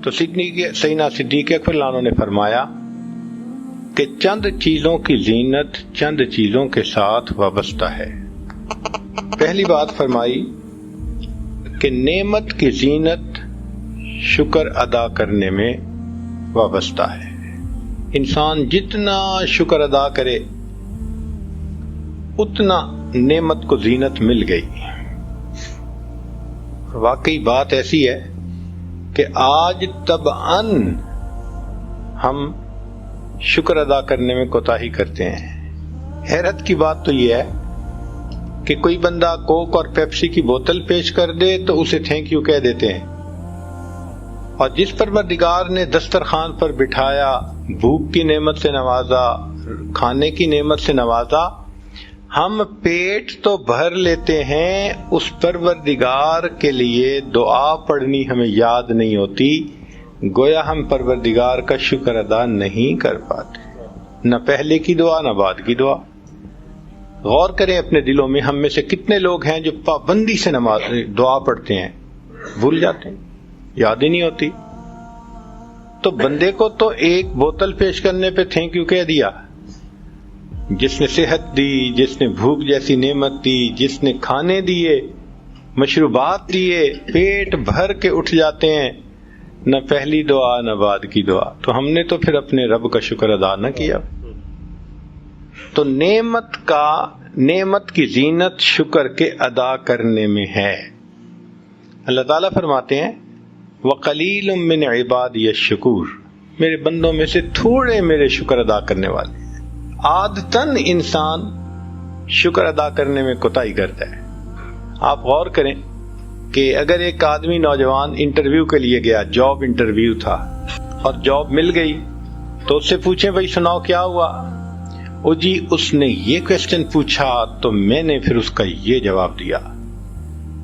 تو سیدنا صدیق اکبر عنہ نے فرمایا کہ چند چیزوں کی زینت چند چیزوں کے ساتھ وابستہ ہے۔ پہلی بات فرمائی کہ نعمت کی زینت شکر ادا کرنے میں وابستہ ہے۔ انسان جتنا شکر ادا کرے اتنا نعمت کو زینت مل گئی۔ واقعی بات ایسی ہے کہ آج طبعاً ہم شکر ادا کرنے میں کوتاہی کرتے ہیں۔ حیرت کی بات تو یہ ہے کہ کوئی بندہ کوک اور پیپسی کی بوتل پیش کر دے تو اسے تھینک یو کہہ دیتے ہیں، اور جس پروردگار نے دسترخوان پر بٹھایا، بھوک کی نعمت سے نوازا، کھانے کی نعمت سے نوازا، ہم پیٹ تو بھر لیتے ہیں، اس پروردگار کے لیے دعا پڑھنی ہمیں یاد نہیں ہوتی، گویا ہم پروردگار کا شکر ادا نہیں کر پاتے، نہ پہلے کی دعا نہ بعد کی دعا۔ غور کریں اپنے دلوں میں، ہم میں سے کتنے لوگ ہیں جو پابندی سے دعا پڑھتے ہیں، بھول جاتے ہیں، یاد ہی نہیں ہوتی۔ تو بندے کو تو ایک بوتل پیش کرنے پہ تھینک یو کہہ دیا، جس نے صحت دی، جس نے بھوک جیسی نعمت دی، جس نے کھانے دیے، مشروبات دیے، پیٹ بھر کے اٹھ جاتے ہیں، نہ پہلی دعا نہ بعد کی دعا۔ تو ہم نے تو پھر اپنے رب کا شکر ادا نہ کیا۔ تو نعمت کی زینت شکر کے ادا کرنے میں ہے۔ اللہ تعالیٰ فرماتے ہیں وَقَلِيلٌ مِّنْ عِبَادِيَ الشَّكُورُ، میرے بندوں میں سے تھوڑے میرے شکر ادا کرنے والے ہیں۔ عادتاً انسان شکر ادا کرنے میں کوتاہی کرتا ہے۔ آپ غور کریں کہ اگر ایک آدمی نوجوان انٹرویو کے لیے گیا، جاب انٹرویو تھا اور جاب مل گئی، تو اس سے پوچھیں بھائی سناؤ کیا ہوا؟ او جی اس نے یہ کویسچن پوچھا تو میں نے پھر اس کا یہ جواب دیا،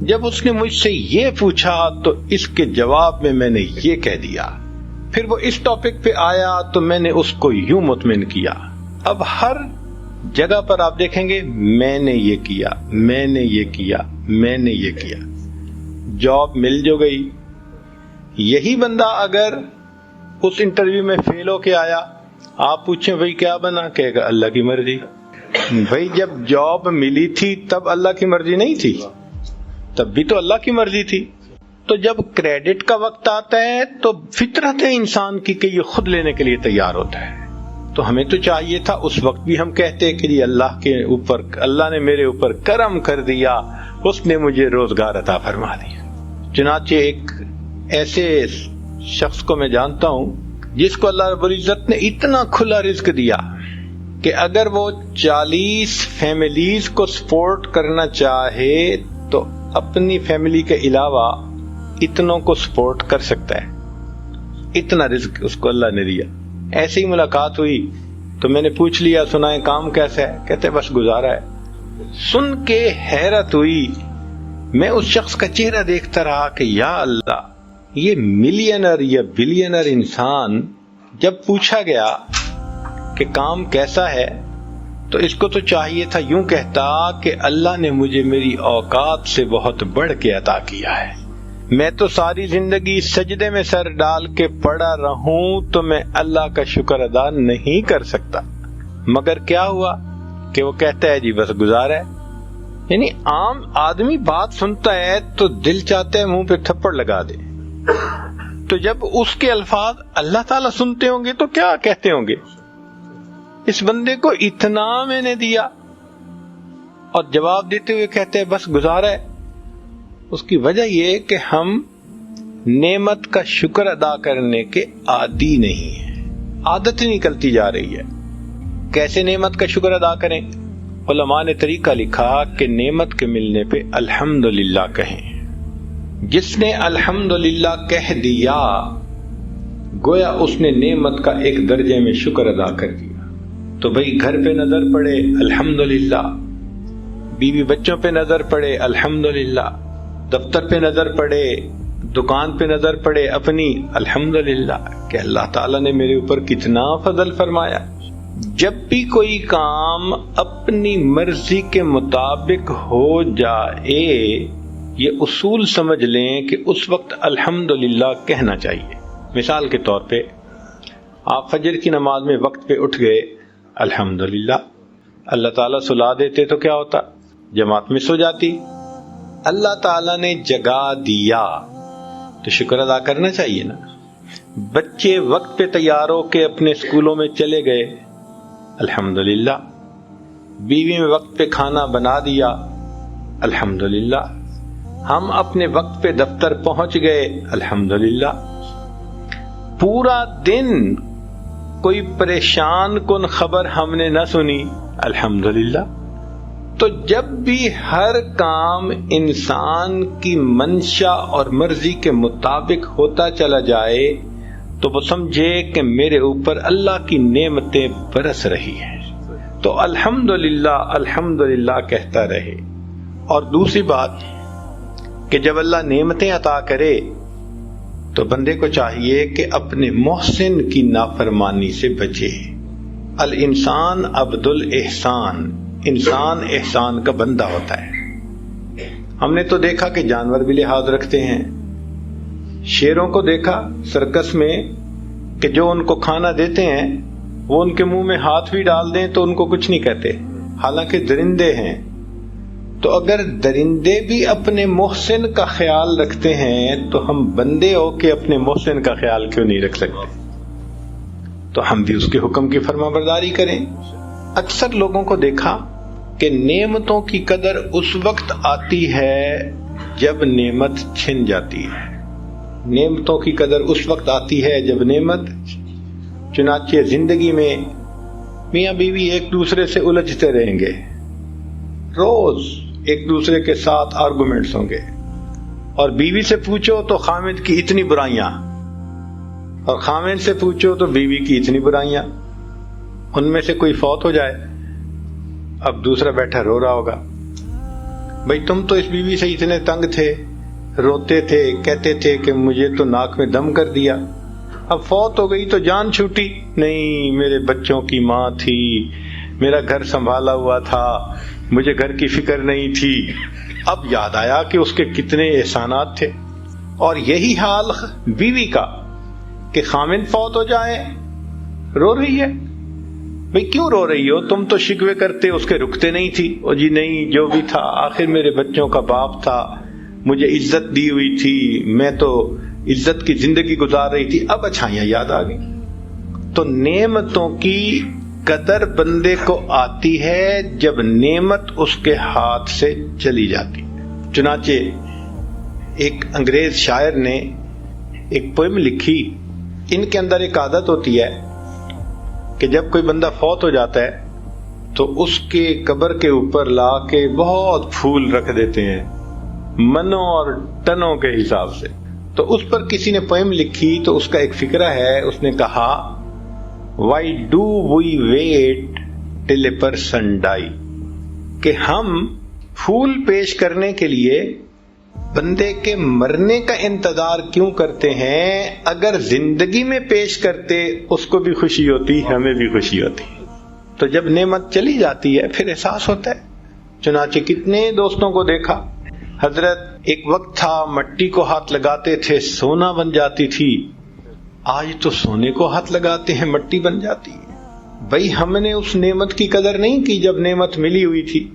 جب اس نے مجھ سے یہ پوچھا تو اس کے جواب میں نے یہ کہہ دیا، پھر وہ اس ٹاپک پہ آیا تو میں نے اس کو یوں مطمئن کیا۔ اب ہر جگہ پر آپ دیکھیں گے میں نے یہ کیا، میں نے یہ کیا، میں نے یہ کیا۔ جاب مل جو گئی، یہی بندہ اگر اس انٹرویو میں فیل ہو کے آیا، آپ پوچھیں بھائی کیا بنا، کہے گا اللہ کی مرضی۔ بھائی جب جاب ملی تھی تب اللہ کی مرضی نہیں تھی؟ تب بھی تو اللہ کی مرضی تھی۔ تو جب کریڈٹ کا وقت آتا ہے تو فطرت ہے انسان کی کہ یہ خود لینے کے لیے تیار ہوتا ہے۔ تو ہمیں تو چاہیے تھا اس وقت بھی ہم کہتے کہ جی اللہ نے میرے اوپر کرم کر دیا، اس نے مجھے روزگار عطا فرما دیا۔ چنانچہ ایک ایسے شخص کو میں جانتا ہوں جس کو اللہ رب العزت نے اتنا کھلا رزق دیا کہ اگر وہ 40 فیملیز کو سپورٹ کرنا چاہے تو اپنی فیملی کے علاوہ اتنوں کو سپورٹ کر سکتا ہے، اتنا رزق اس کو اللہ نے دیا۔ ایسی ہی ملاقات ہوئی تو میں نے پوچھ لیا سنائیں کام کیسا ہے؟ کہتے بس گزارا ہے۔ سن کے حیرت ہوئی، میں اس شخص کا چہرہ دیکھتا رہا کہ یا اللہ، یہ ملینر یا بلینر انسان جب پوچھا گیا کہ کام کیسا ہے تو اس کو تو چاہیے تھا یوں کہتا کہ اللہ نے مجھے میری اوقات سے بہت بڑھ کے عطا کیا ہے، میں تو ساری زندگی سجدے میں سر ڈال کے پڑا رہوں تو میں اللہ کا شکر ادا نہیں کر سکتا۔ مگر کیا ہوا کہ وہ کہتا ہے جی بس گزارا ہے۔ یعنی عام آدمی بات سنتا ہے تو دل چاہتا ہے منہ پہ تھپڑ لگا دے، تو جب اس کے الفاظ اللہ تعالیٰ سنتے ہوں گے تو کیا کہتے ہوں گے؟ اس بندے کو اتنا میں نے دیا اور جواب دیتے ہوئے کہتے ہیں بس گزارا ہے۔ اس کی وجہ یہ کہ ہم نعمت کا شکر ادا کرنے کے عادی نہیں ہیں، عادت نکلتی جا رہی ہے۔ کیسے نعمت کا شکر ادا کریں؟ علماء نے طریقہ لکھا کہ نعمت کے ملنے پہ الحمدللہ کہیں۔ جس نے الحمدللہ کہہ دیا گویا اس نے نعمت کا ایک درجے میں شکر ادا کر دیا۔ تو بھئی گھر پہ نظر پڑے الحمدللہ، بیوی بچوں پہ نظر پڑے الحمدللہ، دفتر پہ نظر پڑے، دکان پہ نظر پڑے اپنی، الحمدللہ کہ اللہ تعالیٰ نے میرے اوپر کتنا فضل فرمایا۔ جب بھی کوئی کام اپنی مرضی کے مطابق ہو جائے، یہ اصول سمجھ لیں کہ اس وقت الحمدللہ کہنا چاہیے۔ مثال کے طور پہ آپ فجر کی نماز میں وقت پہ اٹھ گئے، الحمدللہ، اللہ تعالیٰ سلا دیتے تو کیا ہوتا؟ جماعت میں سو جاتی۔ اللہ تعالیٰ نے جگا دیا تو شکر ادا کرنا چاہیے نا۔ بچے وقت پہ تیار ہو کے اپنے اسکولوں میں چلے گئے، الحمدللہ۔ بیوی میں وقت پہ کھانا بنا دیا، الحمدللہ۔ ہم اپنے وقت پہ دفتر پہنچ گئے، الحمدللہ۔ پورا دن کوئی پریشان کن خبر ہم نے نہ سنی، الحمدللہ۔ تو جب بھی ہر کام انسان کی منشا اور مرضی کے مطابق ہوتا چلا جائے تو وہ سمجھے کہ میرے اوپر اللہ کی نعمتیں برس رہی ہیں، تو الحمدللہ الحمدللہ کہتا رہے۔ اور دوسری بات کہ جب اللہ نعمتیں عطا کرے تو بندے کو چاہیے کہ اپنے محسن کی نافرمانی سے بچے۔ الانسان عبد الاحسان، انسان احسان کا بندہ ہوتا ہے۔ ہم نے تو دیکھا کہ جانور بھی لحاظ رکھتے ہیں۔ شیروں کو دیکھا سرکس میں کہ جو ان کو کھانا دیتے ہیں وہ ان کے منہ میں ہاتھ بھی ڈال دیں تو ان کو کچھ نہیں کہتے، حالانکہ درندے ہیں۔ تو اگر درندے بھی اپنے محسن کا خیال رکھتے ہیں تو ہم بندے ہو کے اپنے محسن کا خیال کیوں نہیں رکھ سکتے؟ تو ہم بھی اس کے حکم کی فرما برداری کریں۔ اکثر لوگوں کو دیکھا کہ نعمتوں کی قدر اس وقت آتی ہے جب نعمت چھن جاتی ہے۔ نعمتوں کی قدر اس وقت آتی ہے جب نعمت، چنانچہ زندگی میں میاں بیوی ایک دوسرے سے الجھتے رہیں گے، روز ایک دوسرے کے ساتھ آرگومنٹس ہوں گے، اور بیوی سے پوچھو تو خامد کی اتنی برائیاں، اور خامد سے پوچھو تو بیوی کی اتنی برائیاں۔ ان میں سے کوئی فوت ہو جائے، اب دوسرا بیٹھا رو رہا ہوگا، بھئی تم تو اس بیوی سے اتنے تنگ تھے، روتے تھے، کہتے تھے کہ مجھے تو ناک میں دم کر دیا، اب فوت ہو گئی تو جان چھوٹی، نہیں میرے بچوں کی ماں تھی، میرا گھر سنبھالا ہوا تھا، مجھے گھر کی فکر نہیں تھی، اب یاد آیا کہ اس کے کتنے احسانات تھے۔ اور یہی حال بیوی کا کہ خامند فوت ہو جائے، رو رہی ہے، بھئی کیوں رو رہی ہو؟ تم تو شکوے کرتے اس کے رکتے نہیں تھی، او جی نہیں جو بھی تھا آخر میرے بچوں کا باپ تھا، مجھے عزت دی ہوئی تھی، میں تو عزت کی زندگی گزار رہی تھی، اب اچھائیاں یاد آ گئی۔ تو نعمتوں کی قدر بندے کو آتی ہے جب نعمت اس کے ہاتھ سے چلی جاتی۔ چنانچہ ایک انگریز شاعر نے ایک پوئم لکھی، ان کے اندر ایک عادت ہوتی ہے کہ جب کوئی بندہ فوت ہو جاتا ہے تو اس کے قبر کے اوپر لا کے بہت پھول رکھ دیتے ہیں، منوں اور ٹنوں کے حساب سے۔ تو اس پر کسی نے پوئم لکھی تو اس کا ایک فقرہ ہے، اس نے کہا Why do we wait till a person die؟ کہ ہم پھول پیش کرنے کے لیے بندے کے مرنے کا انتظار کیوں کرتے ہیں؟ اگر زندگی میں پیش کرتے اس کو بھی خوشی ہوتی، ہمیں بھی خوشی ہوتی۔ تو جب نعمت چلی جاتی ہے پھر احساس ہوتا ہے۔ چنانچہ کتنے دوستوں کو دیکھا، حضرت ایک وقت تھا مٹی کو ہاتھ لگاتے تھے سونا بن جاتی تھی، آج تو سونے کو ہاتھ لگاتے ہیں مٹی بن جاتی ہے۔ بھئی ہم نے اس نعمت کی قدر نہیں کی جب نعمت ملی ہوئی تھی،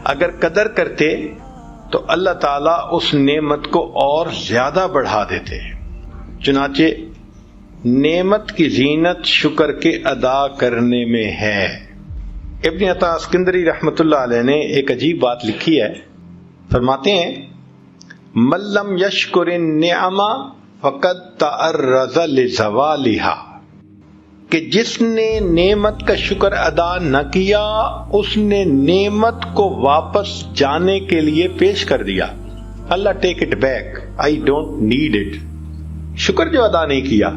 اگر قدر کرتے تو اللہ تعالیٰ اس نعمت کو اور زیادہ بڑھا دیتے۔ چنانچہ نعمت کی زینت شکر کے ادا کرنے میں ہے۔ ابن عطا اسکندری رحمۃ اللہ علیہ نے ایک عجیب بات لکھی ہے، فرماتے ہیں من لم یشکر النعمہ فقد تعرض لزوالها، کہ جس نے نعمت کا شکر ادا نہ کیا اس نے نعمت کو واپس جانے کے لیے پیش کر دیا۔ اللہ take it back, I don't need it. شکر جو ادا نہیں کیا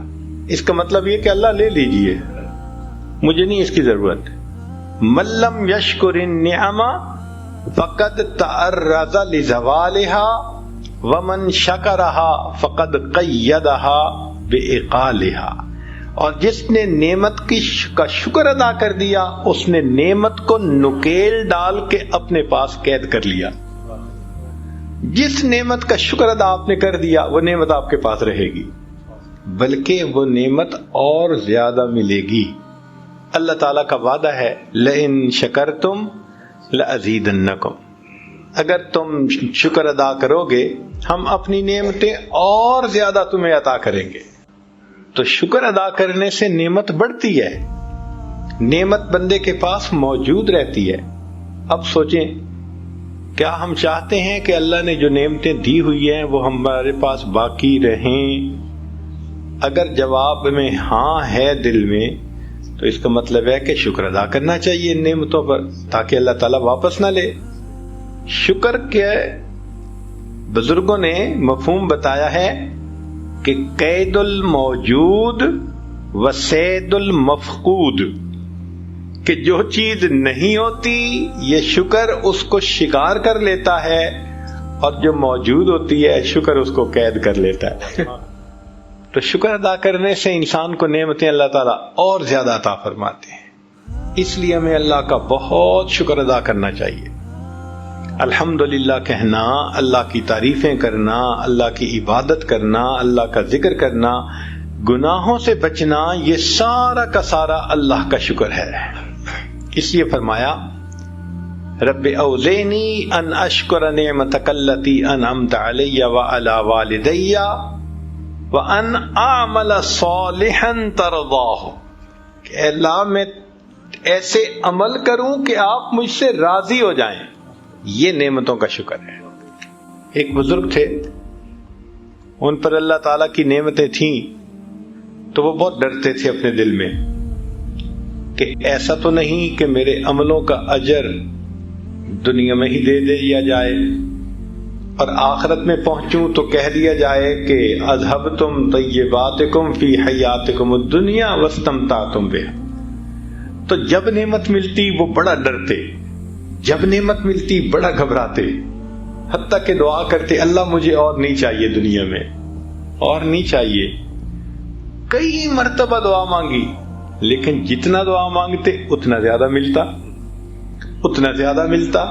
اس کا مطلب یہ کہ اللہ لے لیجئے، مجھے نہیں اس کی ضرورت۔ من لم یشکر النعمہ فقد تعرض لزوالها ومن شکرها فقد قیدها بعقالها، اور جس نے نعمت کا شکر ادا کر دیا اس نے نعمت کو نکیل ڈال کے اپنے پاس قید کر لیا۔ جس نعمت کا شکر ادا آپ نے کر دیا وہ نعمت آپ کے پاس رہے گی، بلکہ وہ نعمت اور زیادہ ملے گی۔ اللہ تعالیٰ کا وعدہ ہے لئن شکرتم لازیدنکم، اگر تم شکر ادا کرو گے ہم اپنی نعمتیں اور زیادہ تمہیں عطا کریں گے۔ تو شکر ادا کرنے سے نعمت بڑھتی ہے، نعمت بندے کے پاس موجود رہتی ہے۔ اب سوچیں، کیا ہم چاہتے ہیں کہ اللہ نے جو نعمتیں دی ہوئی ہیں وہ ہمارے پاس باقی رہیں؟ اگر جواب میں ہاں ہے دل میں تو اس کا مطلب ہے کہ شکر ادا کرنا چاہیے ان نعمتوں پر، تاکہ اللہ تعالیٰ واپس نہ لے۔ شکر کے بزرگوں نے مفہوم بتایا ہے کہ قید الموجود و صید المفقود، کہ جو چیز نہیں ہوتی یہ شکر اس کو شکار کر لیتا ہے، اور جو موجود ہوتی ہے شکر اس کو قید کر لیتا ہے۔ تو شکر ادا کرنے سے انسان کو نعمتیں اللہ تعالیٰ اور زیادہ عطا فرماتے ہیں، اس لیے ہمیں اللہ کا بہت شکر ادا کرنا چاہیے۔ الحمدللہ کہنا، اللہ کی تعریفیں کرنا، اللہ کی عبادت کرنا، اللہ کا ذکر کرنا، گناہوں سے بچنا، یہ سارا کا سارا اللہ کا شکر ہے۔ اس لیے فرمایا رب اوزعنی ان اشکر نعمتک التی انعمت علی وعلی والدی وان اعمل صالحا ترضاہ، کہ اللہ میں ایسے عمل کروں کہ آپ مجھ سے راضی ہو جائیں، یہ نعمتوں کا شکر ہے۔ ایک بزرگ تھے، ان پر اللہ تعالیٰ کی نعمتیں تھیں تو وہ بہت ڈرتے تھے اپنے دل میں کہ ایسا تو نہیں کہ میرے عملوں کا اجر دنیا میں ہی دے دیا جائے اور آخرت میں پہنچوں تو کہہ دیا جائے کہ اذہبتم طیباتکم فی حیاتکم الدنیا واستمتعتم بہا۔ تو جب نعمت ملتی وہ بڑا ڈرتے، جب نعمت ملتی بڑا گھبراتے، حتیٰ کہ دعا کرتے اللہ مجھے اور نہیں چاہیے دنیا میں، اور نہیں چاہیے۔ کئی مرتبہ دعا مانگی، لیکن جتنا دعا مانگتے اتنا زیادہ ملتا، اتنا زیادہ ملتا۔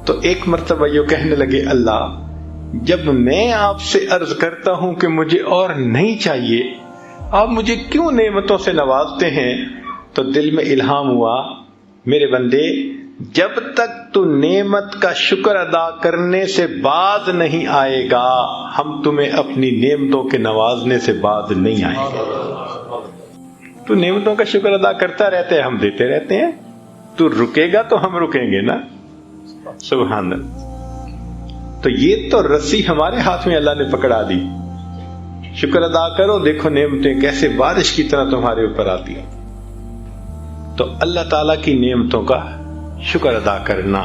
تو ایک مرتبہ یہ کہنے لگے اللہ جب میں آپ سے عرض کرتا ہوں کہ مجھے اور نہیں چاہیے، آپ مجھے کیوں نعمتوں سے نوازتے ہیں؟ تو دل میں الہام ہوا میرے بندے، جب تک تو نعمت کا شکر ادا کرنے سے باز نہیں آئے گا ہم تمہیں اپنی نعمتوں کے نوازنے سے باز نہیں آئیں گے۔ تو نعمتوں کا شکر ادا کرتا رہتے ہیں، ہم دیتے رہتے ہیں، تو رکے گا تو ہم رکیں گے نا۔ سبحان اللہ۔ تو یہ تو رسی ہمارے ہاتھ میں اللہ نے پکڑا دی، شکر ادا کرو، دیکھو نعمتیں کیسے بارش کی طرح تمہارے اوپر آتی ہیں۔ تو اللہ تعالیٰ کی نعمتوں کا شکر ادا کرنا